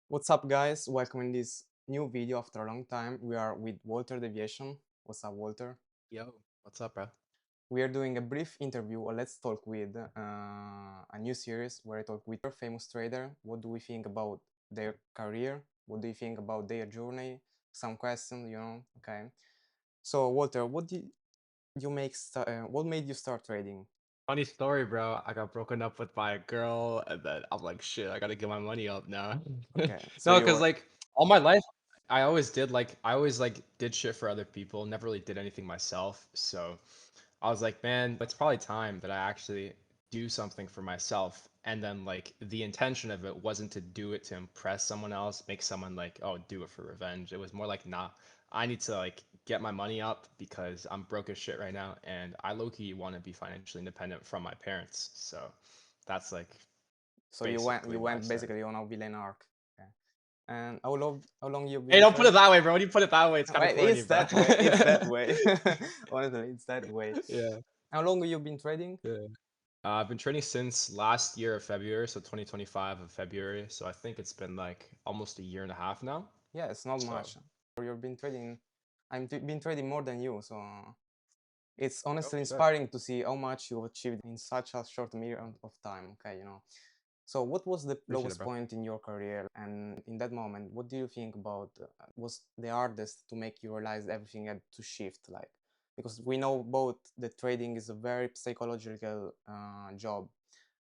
What's up, guys? Welcome in this new video after a long time. We are with Walter Deviation. What's up, Walter? Yo, what's up, bro? We are doing a brief interview, or let's talk with a new series where I talk with a famous trader. What do we think about their career? What do you think about their journey? Some questions. Okay. So, Walter, what made you start trading? Funny story, bro. I got broken up with by a girl, and then I'm like, shit, I gotta get my money up now. Okay. So No, you because were like all my life, I always did shit for other people, never really did anything myself. So I was like, man, it's probably time that I actually do something for myself. And then like the intention of it wasn't to do it to impress someone else, make someone like, oh, do it for revenge. It was more like, nah, I need to like get my money up because I'm broke as shit right now, and I low-key want to be financially independent from my parents. So that's like so you went basically you why I went started. basically on a villain arc. Okay. And how long you've Hey, been don't put it trading? that way, bro. When you put it that way, it's kind of Well, corny, it's bro. that way. It's that way. Honestly, it's that way. Yeah, How long have you been trading? yeah. I've been training since last year of February, so 2025 of February. So I think it's been like almost a year and a half now. Yeah, it's not So, much. You've been trading. Been trading more than you, so it's oh honestly shit, inspiring to see how much you achieved in such a short period of time. Okay. So, what was the appreciate it, lowest bro. point in your career? And in that moment, what do you think about was the hardest to make you realize everything had to shift? Like, because we know both the trading is a very psychological job,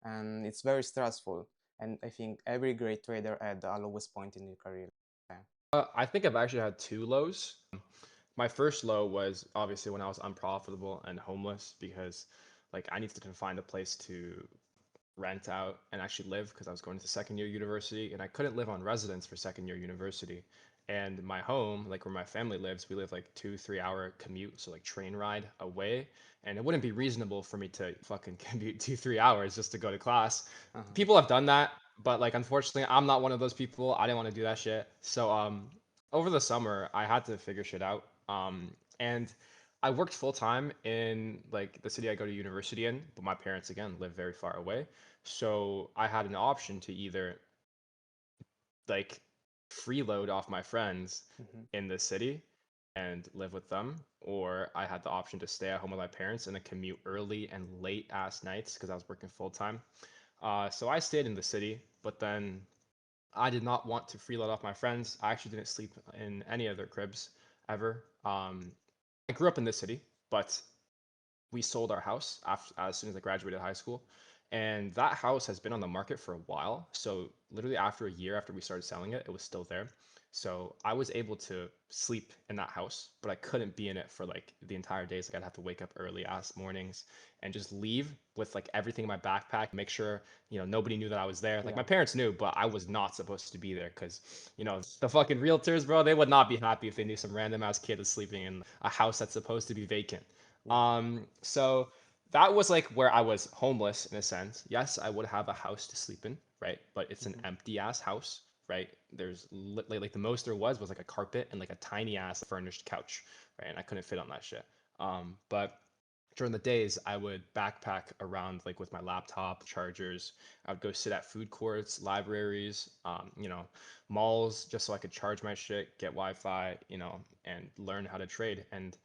and it's very stressful. And I think every great trader had a lowest point in their career. Okay. I think I've actually had two lows. My first low was obviously when I was unprofitable and homeless because like I needed to find a place to rent out and actually live because I was going to second year university and I couldn't live on residence for second year university. And my home, like where my family lives, we live like 2-3 hour commute, so like train ride away. And it wouldn't be reasonable for me to fucking commute 2-3 hours just to go to class. Uh-huh. People have done that, but like unfortunately, I'm not one of those people. I didn't want to do that shit. So over the summer, I had to figure shit out. And I worked full time in like the city I go to university in, but my parents again live very far away. So I had an option to either like freeload off my friends Hmm. in the city and live with them, or I had the option to stay at home with my parents and then commute early and late ass nights because I was working full time. So I stayed in the city, but then I did not want to freeload off my friends. I actually didn't sleep in any of their cribs ever. I grew up in this city, but we sold our house as soon as I graduated high school. And that house has been on the market for a while. So literally after a year after we started selling it, it was still there. So I was able to sleep in that house, but I couldn't be in it for like the entire days. Like I'd have to wake up early ass mornings and just leave with like everything in my backpack, make sure, nobody knew that I was there. Like Yeah. my parents knew, but I was not supposed to be there because, the fucking realtors, bro, they would not be happy if they knew some random ass kid is sleeping in a house that's supposed to be vacant. Yeah. So that was like where I was homeless in a sense. Yes, I would have a house to sleep in, right? But it's an Hmm. empty ass house, right? There's like the most there was like a carpet and like a tiny ass furnished couch, right? And I couldn't fit on that shit. But during the days, I would backpack around like with my laptop, chargers. I would go sit at food courts, libraries, malls, just so I could charge my shit, get Wi-Fi, and learn how to trade. And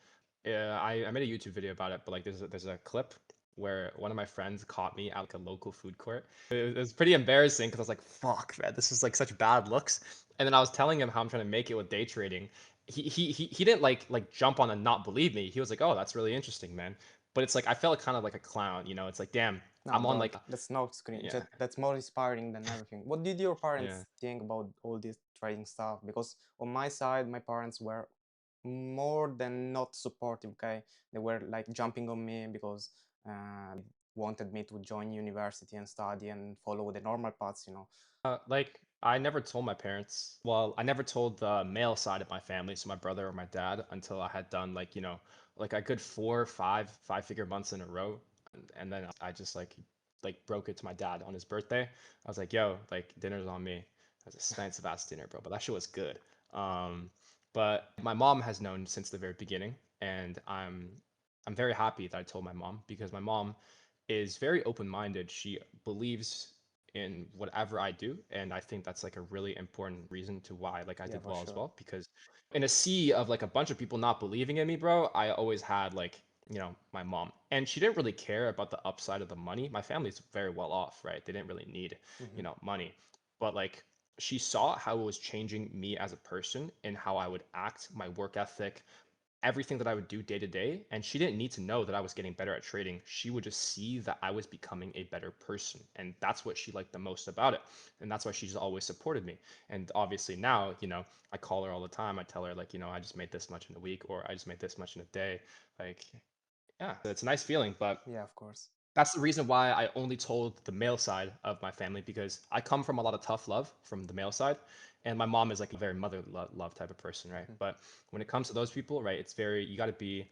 I made a YouTube video about it, but like there's a clip where one of my friends caught me at like a local food court. It was pretty embarrassing because I was like, "Fuck, man, this is like such bad looks." And then I was telling him how I'm trying to make it with day trading. He didn't like jump on and not believe me. He was like, "Oh, that's really interesting, man." But it's like I felt kind of like a clown, It's like, damn, No, I'm on bro, like, that's not screen. yeah, That's more inspiring than everything. What did your yeah. parents think about all this trading stuff? Because on my side, my parents were more than not supportive. Okay, they were like jumping on me because wanted me to join university and study and follow the normal paths. Like I never told my parents. Well, I never told the male side of my family, so my brother or my dad, until I had done like, like a good 4 or 5 five-figure months in a row. And then I just like broke it to my dad on his birthday. I was like, yo, like dinner's on me. It was expensive ass dinner, bro, but that shit was good. Um, but my mom has known since the very beginning, and I'm very happy that I told my mom because my mom is very open-minded. She believes in whatever I do. And I think that's like a really important reason to why like I Yeah, did for well as sure. well. Because in a sea of like a bunch of people not believing in me, bro, I always had like, my mom. And she didn't really care about the upside of the money. My family's very well off, right? They didn't really need, Hmm. money. But like she saw how it was changing me as a person and how I would act, my work ethic, everything that I would do day to day. And she didn't need to know that I was getting better at trading. She would just see that I was becoming a better person. And that's what she liked the most about it. And that's why she's always supported me. And obviously now, I call her all the time. I tell her, like, I just made this much in a week, or I just made this much in a day. Like, yeah, it's a nice feeling. But Yeah, of course. that's the reason why I only told the male side of my family, because I come from a lot of tough love from the male side, and my mom is like a very mother love type of person, right? Hmm. But when it comes to those people, right, it's very, you got to be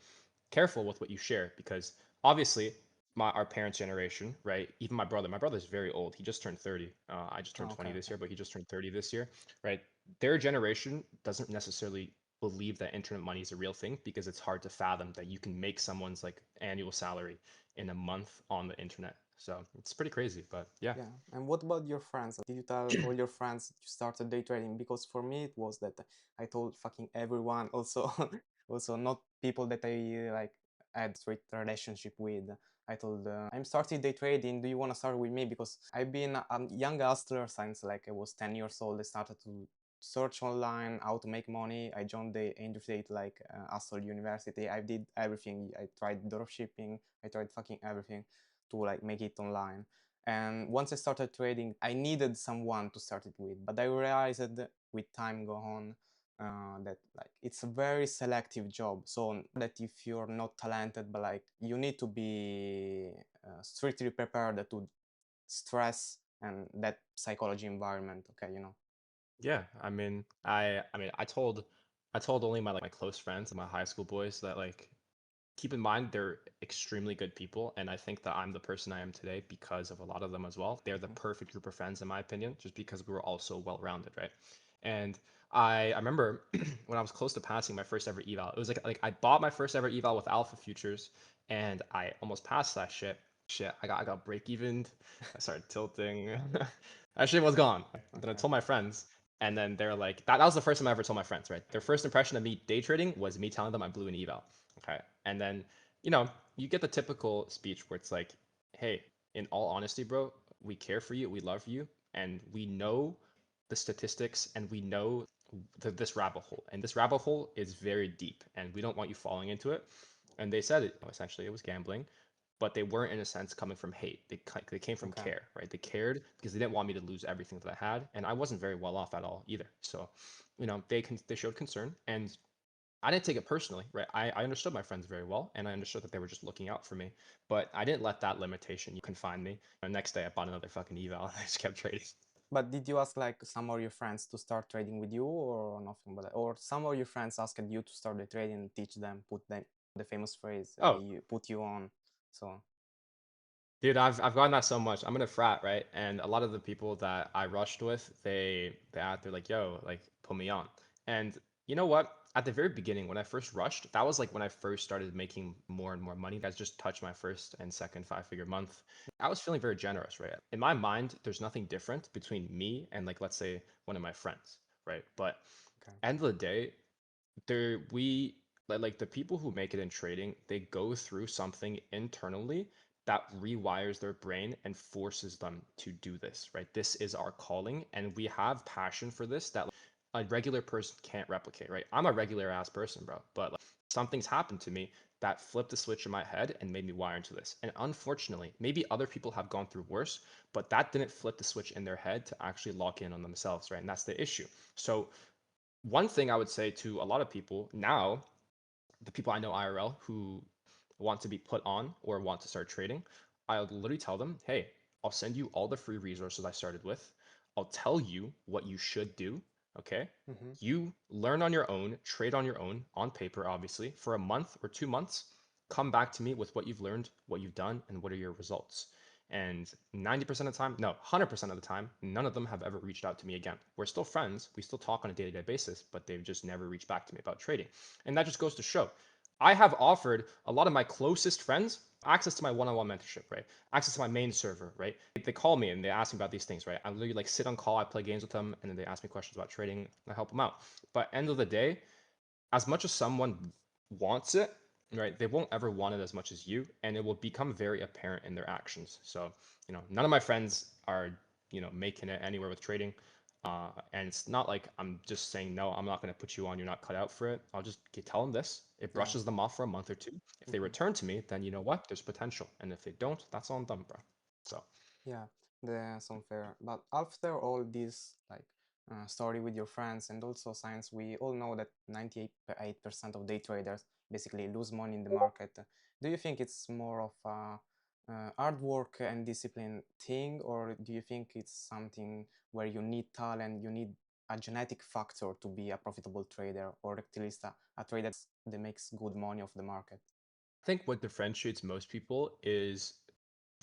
careful with what you share, because obviously our parents' generation, right? Even my brother's very old. He just turned 30. I just turned Okay, 20 this okay. year, but he just turned 30 this year, right? Their generation doesn't necessarily believe that internet money is a real thing, because it's hard to fathom that you can make someone's like annual salary in a month on the internet. So it's pretty crazy, but yeah. Yeah. And what about your friends? Did you tell all your friends you started day trading? Because for me it was that I told fucking everyone. Also, also not people that I like had straight relationship with. I told I'm starting day trading. Do you want to start with me? Because I've been a young hustler since like I was 10 years old. I started to search online how to make money. I joined the industry like Hustle University. I did everything. I tried dropshipping. I tried fucking everything to like make it online. And once I started trading, I needed someone to start it with. But I realized that with time go on, that like it's a very selective job. So that if you're not talented, but like you need to be strictly prepared to stress and that psychology environment. Okay, you know. Yeah, I mean, I told only my close friends and my high school boys that, like, keep in mind they're extremely good people, and I think that I'm the person I am today because of a lot of them as well. They're the Mhm. perfect group of friends in my opinion, just because we were all so well rounded, right? And I remember when I was close to passing my first ever eval. It was like I bought my first ever eval with Alpha Futures, and I almost passed that shit. I got break evened. I started tilting. That shit was gone. Then I Okay. told my friends, and then they're like, that was the first time I ever told my friends, right? Their first impression of me day trading was me telling them I blew an eval. Okay. And then, you get the typical speech where it's like, hey, in all honesty, bro, we care for you, we love you, and we know the statistics, and we know this rabbit hole. And this rabbit hole is very deep, and we don't want you falling into it. And they said it, essentially, it was gambling, but they weren't, in a sense, coming from hate. They came from Okay. care, right? They cared because they didn't want me to lose everything that I had, and I wasn't very well off at all either. So, they showed concern, and I didn't take it personally, right? I understood my friends very well, and I understood that they were just looking out for me, but I didn't let that limitation confine me. The next day, I bought another fucking eval, and I just kept trading. But did you ask like some of your friends to start trading with you or nothing but that? Or some of your friends asked you to start the trading and teach them, put them the famous phrase, Oh, you put you on. So dude, I've gotten that so much. I'm in a frat, right? And a lot of the people that I rushed with, they're like, yo, like, put me on. And you know what? At the very beginning, when I first rushed, that was like when I first started making more and more money. I just touched my first and second five-figure month. I was feeling very generous, right? In my mind, there's nothing different between me and, like, let's say, one of my friends, right? But okay. end of the day, there we like the people who make it in trading, they go through something internally that rewires their brain and forces them to do this, right? This is our calling, and we have passion for this that a regular person can't replicate, right? I'm a regular ass person, bro, but like, something's happened to me that flipped the switch in my head and made me wire into this. And unfortunately, maybe other people have gone through worse, but that didn't flip the switch in their head to actually lock in on themselves, right? And that's the issue. So one thing I would say to a lot of people now, the people I know IRL who want to be put on or want to start trading, I'll literally tell them, hey, I'll send you all the free resources I started with. I'll tell you what you should do. Okay. Mm-hmm. You learn on your own, trade on your own, on paper, obviously, for a month or 2 months. Come back to me with what you've learned, what you've done, and what are your results. And 90% of the time, no, 100% of the time, none of them have ever reached out to me again. We're still friends. We still talk on a day to day basis, but they've just never reached back to me about trading. And that just goes to show I have offered a lot of my closest friends access to my one-on-one mentorship, right? Access to my main server, right? They call me and they ask me about these things, right? I literally like sit on call, I play games with them, and then they ask me questions about trading, and I help them out. But end of the day, as much as someone wants it, right, they won't ever want it as much as you, and it will become very apparent in their actions. So, none of my friends are, making it anywhere with trading. And it's not like I'm just saying, no, I'm not going to put you on. You're not cut out for it. I'll just tell them this. It Yeah. brushes them off for a month or two. If they Hmm. return to me, then you know what? There's potential. And if they don't, that's on them, bro. So Yeah, that's unfair. But after all this, like, story with your friends and also science, we all know that 98% of day traders basically lose money in the market. Do you think it's more of a hard work and discipline thing, or do you think it's something where you need talent, you need a genetic factor to be a profitable trader, or at least a trader that makes good money off the market? I think what differentiates most people is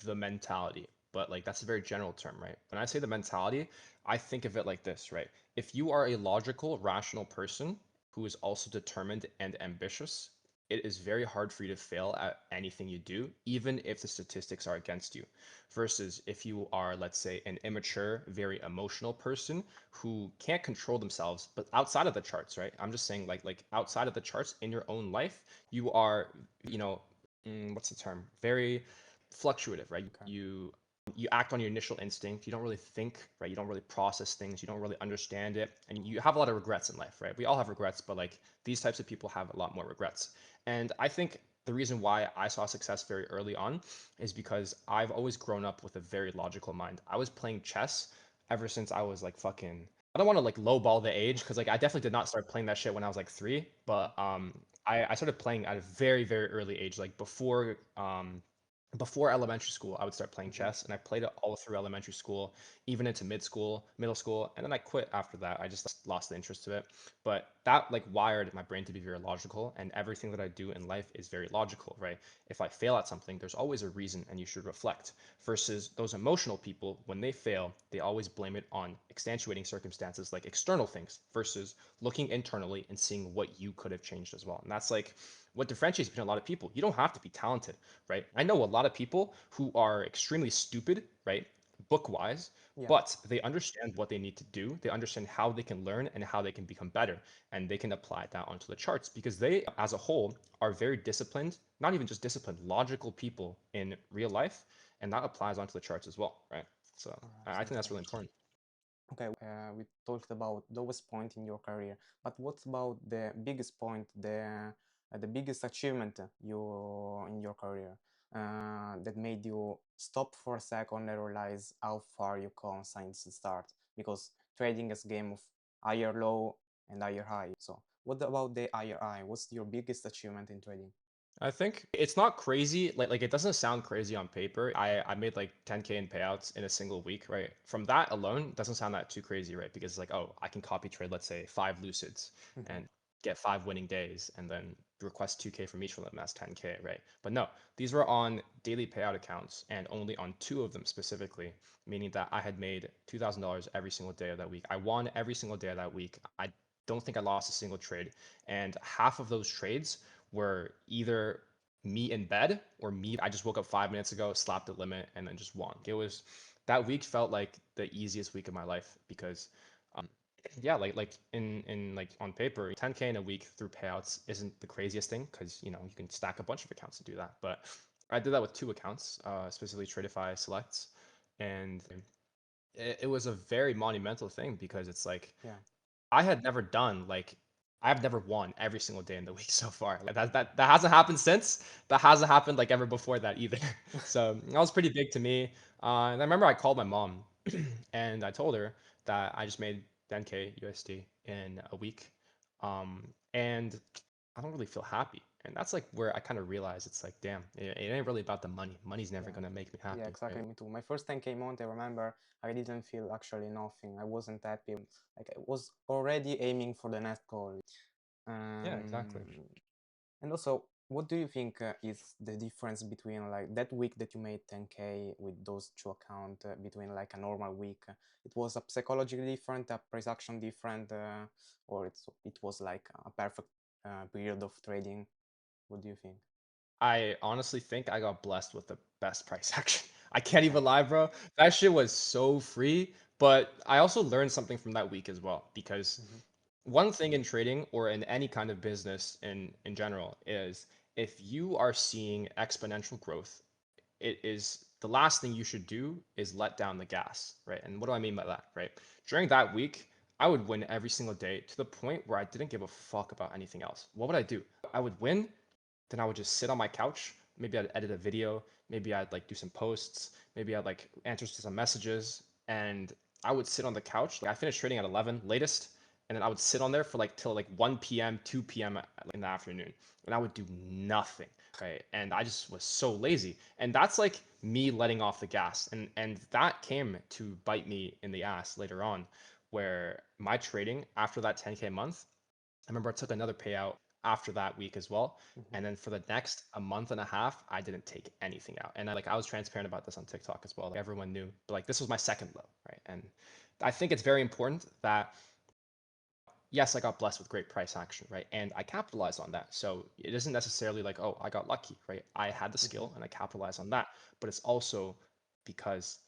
the mentality. But like that's a very general term, right? When I say the mentality, I think of it like this, right? If you are a logical, rational person who is also determined and ambitious, it is very hard for you to fail at anything you do, even if the statistics are against you. Versus if you are, let's say, an immature, very emotional person who can't control themselves, but outside of the charts, right? I'm just saying like outside of the charts in your own life, you are, what's the term? Very fluctuative, right? Okay. You act on your initial instinct. You don't really think, right? You don't really process things. You don't really understand it, and you have a lot of regrets in life, right? We all have regrets, but like these types of people have a lot more regrets. And I think the reason why I saw success very early on is because I've always grown up with a very logical mind. I was playing chess ever since I was like fucking. I don't want to like lowball the age because like I definitely did not start playing that shit when I was like 3, but I started playing at a very very early age, like before elementary school, I would start playing Hmm. chess, and I played it all through elementary school, even into middle school, and then I quit after that. I just lost the interest to it. But that like wired my brain to be very logical, and everything that I do in life is very logical, right? If I fail at something, there's always a reason, and you should reflect. Versus those emotional people, when they fail, they always blame it on extenuating circumstances like external things, versus looking internally and seeing what you could have changed as well. And that's like what differentiates between a lot of people. You don't have to be talented, right? I know a lot of people who are extremely stupid, right? Book wise, Yeah. but they understand what they need to do. They understand how they can learn and how they can become better. And they can apply that onto the charts because they, as a whole, are very disciplined, not even just disciplined, logical people in real life. And that applies onto the charts as well, right? So All right, I sounds think that's good. really important. Okay, we talked about lowest point in your career, but what about the biggest point, the biggest achievement you in your career that made you stop for a second and realize how far you come since the start? Because trading is a game of higher low and higher high. So, what about the higher high? What's your biggest achievement in trading? I think it's not crazy. Like it doesn't sound crazy on paper. I made like 10K in payouts in a single week, right? From that alone, it doesn't sound that too crazy, right? Because it's like, oh, I can copy trade, let's say 5 lucids Hmm. and get 5 winning days and then request 2K from each of them. That's 10K, right? But no, these were on daily payout accounts and only on two of them specifically, meaning that I had made $2,000 every single day of that week. I won every single day of that week. I don't think I lost a single trade. And half of those trades were either me in bed or me. I just woke up 5 minutes ago, slapped the limit, and then just won. It was that week felt like the easiest week of my life because, um, yeah, like in like on paper, 10K in a week through payouts isn't the craziest thing because you can stack a bunch of accounts to do that. But I did that with two accounts, specifically Tradify Selects, and it was a very monumental thing because it's like Yeah. I had never done like I've never won every single day in the week so far. Like that hasn't happened since. That hasn't happened like ever before that either. So that was pretty big to me. And I remember I called my mom and I told her that I just made 10K USD in a week. And I don't really feel happy. And that's like where I kind of realized it's like, damn, it ain't really about the money. Money's never Yeah. gonna make me Yeah, happy, exactly. right? Me too. My first 10K month, I remember I didn't feel actually nothing. I wasn't happy. Like I was already aiming for the next goal. Yeah, exactly. Um, and also, what do you think is the difference between like that week that you made 10K with those two accounts between like a normal week? It was a psychologically different, a price action different, or it was like a perfect period of trading. What do you think? I honestly think I got blessed with the best price action. I can't Okay. even lie, bro. That shit was so free, but I also learned something from that week as well because Hmm. one thing in trading or in any kind of business in general is if you are seeing exponential growth, it is the last thing you should do is let down the gas, right? And what do I mean by that, right? During that week, I would win every single day to the point where I didn't give a fuck about anything else. What would I do? I would win, then I would just sit on my couch. Maybe I'd edit a video. Maybe I'd like do some posts. Maybe I'd like answer to some messages. And I would sit on the couch. Like I finished trading at 11 latest. And then I would sit on there for like till like 1 p.m., 2 p.m. In the afternoon. And I would do nothing. Right. And I just was so lazy. And that's like me letting off the gas. And that came to bite me in the ass later on, where my trading after that 10K month, I remember I took another payout after that week as well. Hmm. And then for the next a month and a half, I didn't take anything out. And I was transparent about this on TikTok as well. Like everyone knew, but like this was my second low, right? And I think it's very important that yes, I got blessed with great price action, right? And I capitalized on that. So it isn't necessarily like, oh, I got lucky, right? I had the Hmm. skill and I capitalized on that. But it's also because,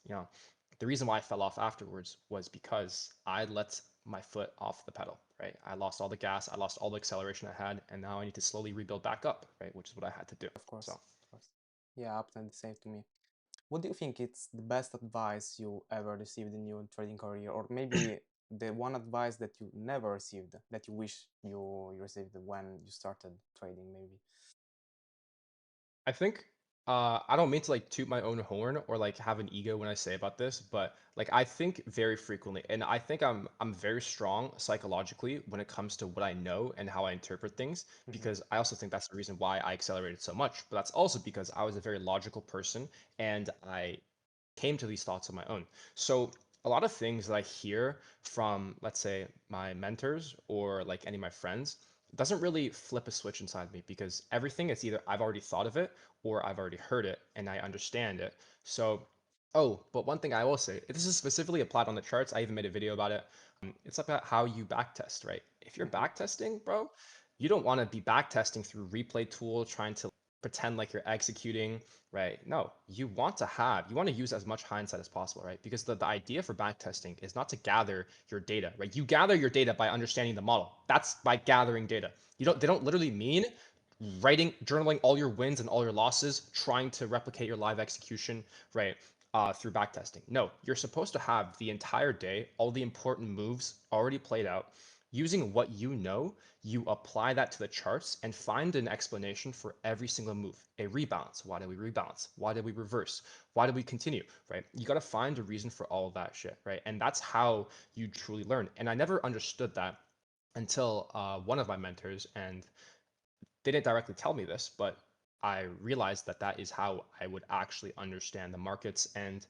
the reason why I fell off afterwards was because I let my foot off the pedal, right? I lost all the gas, I lost all the acceleration I had, and now I need to slowly rebuild back up, right? Which is what I had to do. Of course. So Of course. Yeah, happened the same to me. What do you think it's the best advice you ever received in your trading career, or maybe the one advice that you never received that you wish you received when you started trading, maybe? I think I don't mean to like toot my own horn or like have an ego when I say about this, but like I think very frequently, and I think I'm very strong psychologically when it comes to what I know and how I interpret things, Hmm. because I also think that's the reason why I accelerated so much. But that's also because I was a very logical person and I came to these thoughts on my own. So a lot of things that I hear from, let's say, my mentors or like any of my friends doesn't really flip a switch inside me because everything is either I've already thought of it or I've already heard it and I understand it. So, oh, but one thing I will say, this is specifically applied on the charts. I even made a video about it. It's about how you backtest, right? If you're Hmm. backtesting, bro, you don't want to be backtesting through replay tool, trying to pretend like you're executing, right? No, you want to use as much hindsight as possible, right? Because the idea for backtesting is not to gather your data, right? You gather your data by understanding the model. That's by gathering data. They don't literally mean journaling all your wins and all your losses, trying to replicate your live execution, right? Through backtesting. No, you're supposed to have the entire day, all the important moves already played out. Using what you know, you apply that to the charts and find an explanation for every single move. A rebalance. Why did we rebalance? Why did we reverse? Why did we continue? Right? You got to find a reason for all of that shit, right? And that's how you truly learn. And I never understood that until one of my mentors, and they didn't directly tell me this, but I realized that that is how I would actually understand the markets. And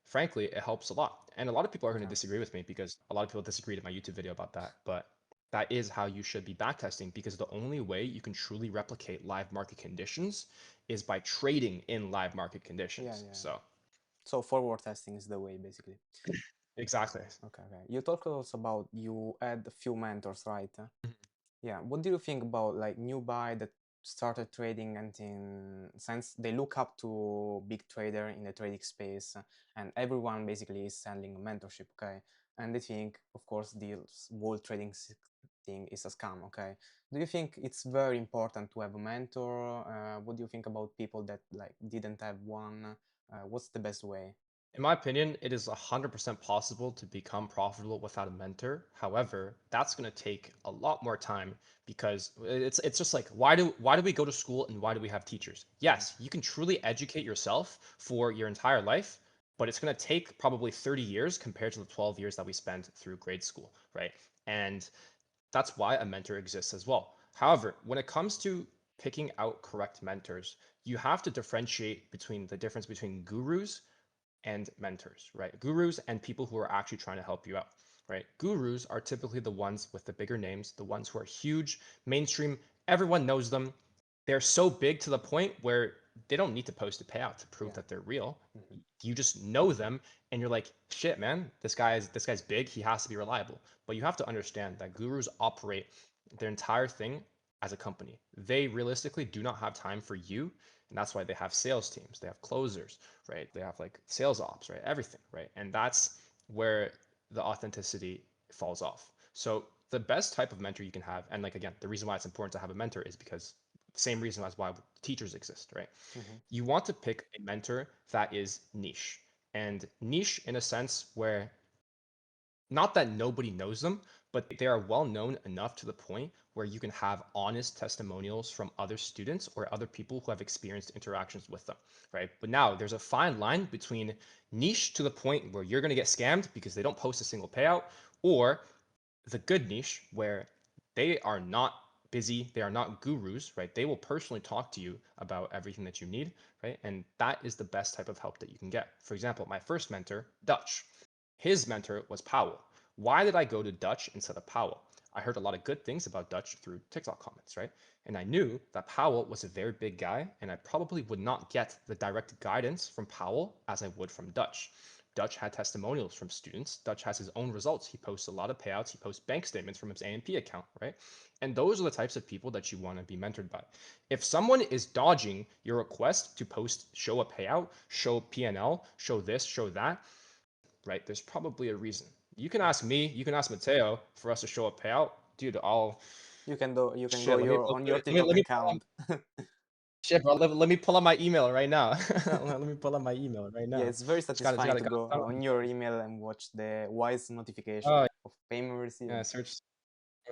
frankly, it helps a lot. And a lot of people are going to Okay. disagree with me because a lot of people disagreed in my YouTube video about that. But that is how you should be backtesting because the only way you can truly replicate live market conditions is by trading in live market Yeah, conditions. yeah. So, So forward testing is the way, basically. exactly. Okay, okay. You talked also about you had a few mentors, right? Yeah. What do you think about like new buy that started trading and in since they look up to big trader in the trading space and everyone basically is selling a mentorship, okay? And they think, of course, this whole thing is a scam, okay? Do you think it's very important to have a mentor? What do you think about people that like didn't have one? What's the best way? In my opinion, it is 100% possible to become profitable without a mentor. However, that's going to take a lot more time because it's just like why do we go to school and why do we have teachers? Hmm. Yes, you can truly educate yourself for your entire life, but it's going to take probably 30 years compared to the 12 years that we spent through grade school, right? And that's why a mentor exists as well. However, when it comes to picking out correct mentors, you have to differentiate between the difference between gurus and mentors, right? Gurus and people who are actually trying to help you out, right? Gurus are typically the ones with the bigger names, the ones who are huge, mainstream, everyone knows them. They're so big to the point where they don't need to post a payout to prove Yeah. that they're real. Hmm. You just know them and you're like, shit, man, this guy's big, he has to be reliable. But you have to understand that gurus operate their entire thing as a company. They realistically do not have time for you And that's why they have sales teams, they have closers, right? They have like sales ops, right? Everything, right? And that's where the authenticity falls off. So the best type of mentor you can have, and like again, the reason why it's important to have a mentor is because same reason as why teachers exist, right? Mm-hmm. You want to pick a mentor that is niche, and niche in a sense where not that nobody knows them, but they are well known enough to the point where you can have honest testimonials from other students or other people who have experienced interactions with them, right? But now there's a fine line between niche to the point where you're going to get scammed because they don't post a single payout, or the good niche where they are not busy, they are not gurus, right? They will personally talk to you about everything that you need, right? And that is the best type of help that you can get. For example, my first mentor, Dutch, his mentor was Powell. Why did I go to Dutch instead of Powell? I heard a lot of good things about Dutch through TikTok comments, right? And I knew that Powell was a very big guy, and I probably would not get the direct guidance from Powell as I would from Dutch. Dutch had testimonials from students. Dutch has his own results. He posts a lot of payouts. He posts bank statements from his AMP account, right? And those are the types of people that you want to be mentored by. If someone is dodging your request to post, show a payout, show P&L, show this, show that, right? There's probably a reason. You can Yeah. ask me, you can ask Mateo for us to show a payout, dude. I'll You can go shit. your on your TikTok Let me pull up, account. shit, bro. Let me pull up my email right now. Let me pull up my email right Yeah, now. it's very Just satisfying to go on your email and watch the wise notification oh of payment yeah, received.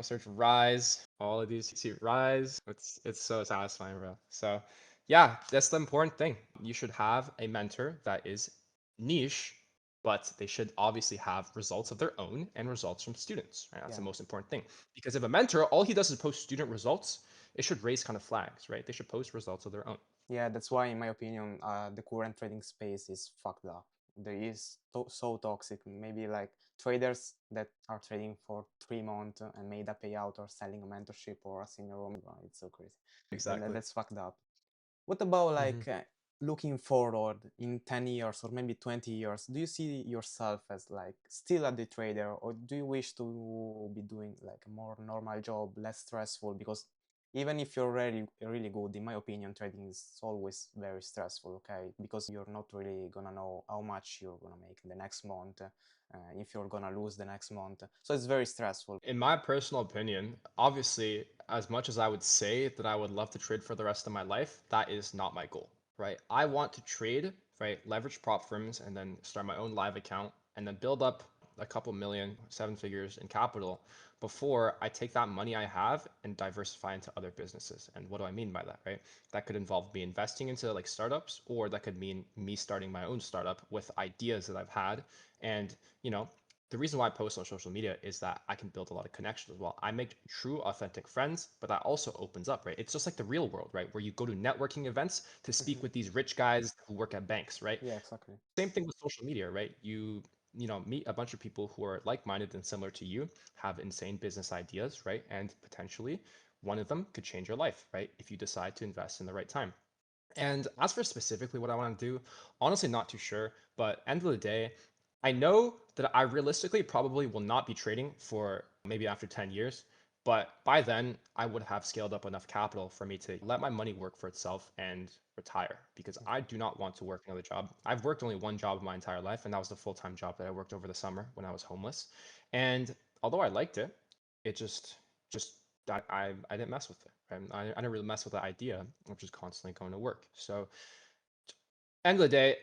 search Rise. All of these, see Rise. It's so satisfying, bro. So yeah, that's the important thing. You should have a mentor that is niche, but they should obviously have results of their own and results from students. Right? That's the Yeah. most important thing. Because if a mentor, all he does is post student results, it should raise kind of flags, right? They should post results of their own. Yeah, that's why, in my opinion, the current trading space is fucked up. There is so toxic. Maybe like traders that are trading for 3 months and made a payout or selling a mentorship or a senior room. It's so crazy. Exactly. That's fucked up. What about Hmm. like looking forward in 10 years or maybe 20 years? Do you see yourself as like still a day trader, or do you wish to be doing like a more normal job, less stressful? Because even if you're really good, in my opinion, trading is always very stressful, okay? Because you're not really gonna know how much you're gonna make in the next month, if you're gonna lose the next month. So it's very stressful. In my personal opinion, obviously, as much as I would say that I would love to trade for the rest of my life, that is not my goal, right? I want to trade, right? Leverage prop firms and then start my own live account and then build up a couple million, 7 figures in capital before I take that money I have and diversify into other businesses. And what do I mean by that, right? That could involve me investing into like startups, or that could mean me starting my own startup with ideas that I've had. And, the reason why I post on social media is that I can build a lot of connections as well. I make true, authentic friends, but that also opens up, right? It's just like the real world, right? Where you go to networking events to speak Mhm. with these rich guys who work at banks, right? Yeah, exactly. Same thing with social media, right? You meet a bunch of people who are like-minded and similar to you, have insane business ideas, right? And potentially one of them could change your life, right? If you decide to invest in the right time. And as for specifically what I want to do, honestly, not too sure. But end of the day, I know that I realistically probably will not be trading for maybe after 10 years. But by then, I would have scaled up enough capital for me to let my money work for itself and retire, because I do not want to work another job. I've worked only one job my entire life, and that was the full-time job that I worked over the summer when I was homeless. And although I liked it, it just I didn't mess with it. Right? I didn't really mess with the idea of just constantly going to work. So end of the day,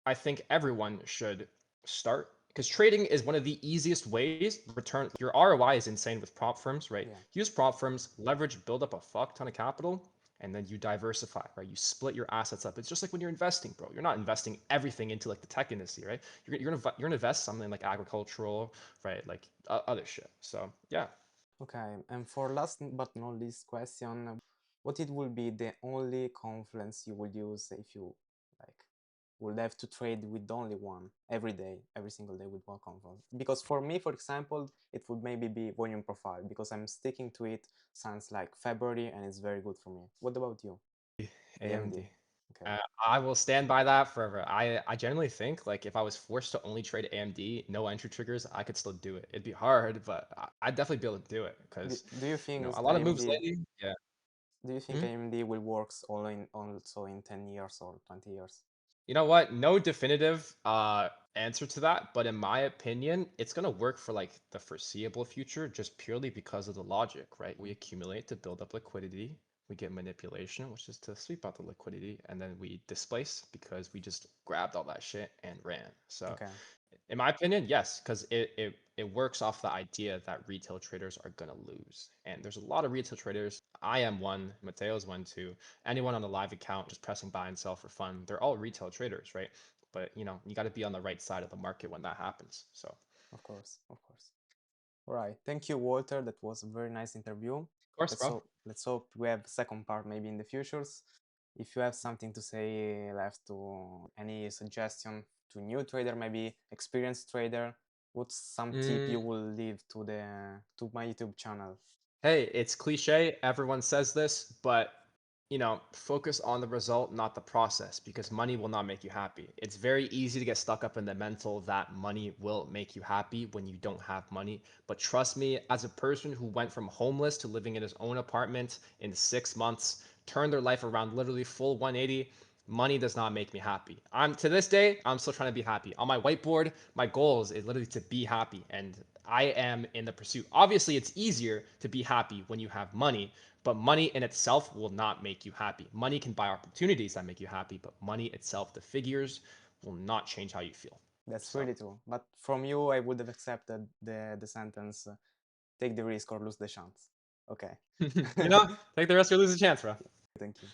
I think everyone should start, because trading is one of the easiest ways return. Your ROI is insane with prop firms, right? Yeah. Use prop firms, leverage, build up a fuck ton of capital, and then you diversify, right? You split your assets up. It's just like when you're investing, bro. You're not investing everything into like the tech industry, right? You're gonna invest something like agricultural, right? Like other shit. So yeah. Okay, and for last but not least question, what it will be the only confluence you would use if you like would have to trade with only one every day, every single day with one confluence? Because for me, for example, it would maybe be volume profile because I'm sticking to it since like February and it's very good for me. What about you? AMD. AMD. Okay. I will stand by that forever. I generally think like if I was forced to only trade AMD, no entry triggers, I could still do it. It'd be hard, but I'd definitely be able to do it Do, because do you think a lot of moves AMD lately. Yeah. Do you think Hmm? AMD will work also in 10 years or 20 years? You know what? No definitive answer to that, but in my opinion, it's gonna work for like the foreseeable future, just purely because of the logic, right? We accumulate to build up liquidity. We get manipulation, which is to sweep out the liquidity, and then we displace because we just grabbed all that shit and ran. So Okay, in my opinion, yes, because it works off the idea that retail traders are gonna lose. And there's a lot of retail traders. I am one, Mateo's one too. Anyone on a live account just pressing buy and sell for fun, they're all retail traders, right? But you gotta be on the right side of the market when that happens. So of course, of course. All right, thank you, Walter. That was a very nice interview. of course, bro. Let's hope we have second part maybe in the futures. If you have something to say left to any suggestion to new trader, maybe experienced trader, what's some tip Mm, you will leave to my YouTube channel? hey, it's cliche. Everyone says this, but focus on the result, not the process, because money will not make you happy. It's very easy to get stuck up in the mental that money will make you happy when you don't have money. But trust me, as a person who went from homeless to living in his own apartment in 6 months, turned their life around literally full 180. Money does not make me happy. I'm to this day, I'm still trying to be happy. On my whiteboard, my goals is literally to be happy, and I am in the pursuit. Obviously, it's easier to be happy when you have money, but money in itself will not make you happy. Money can buy opportunities that make you happy, but money itself, the figures, will not change how you feel. That's So, really true. But from you, I would have accepted the sentence, take the risk or lose the chance. Okay. take the rest or lose a chance, bro. Thank you.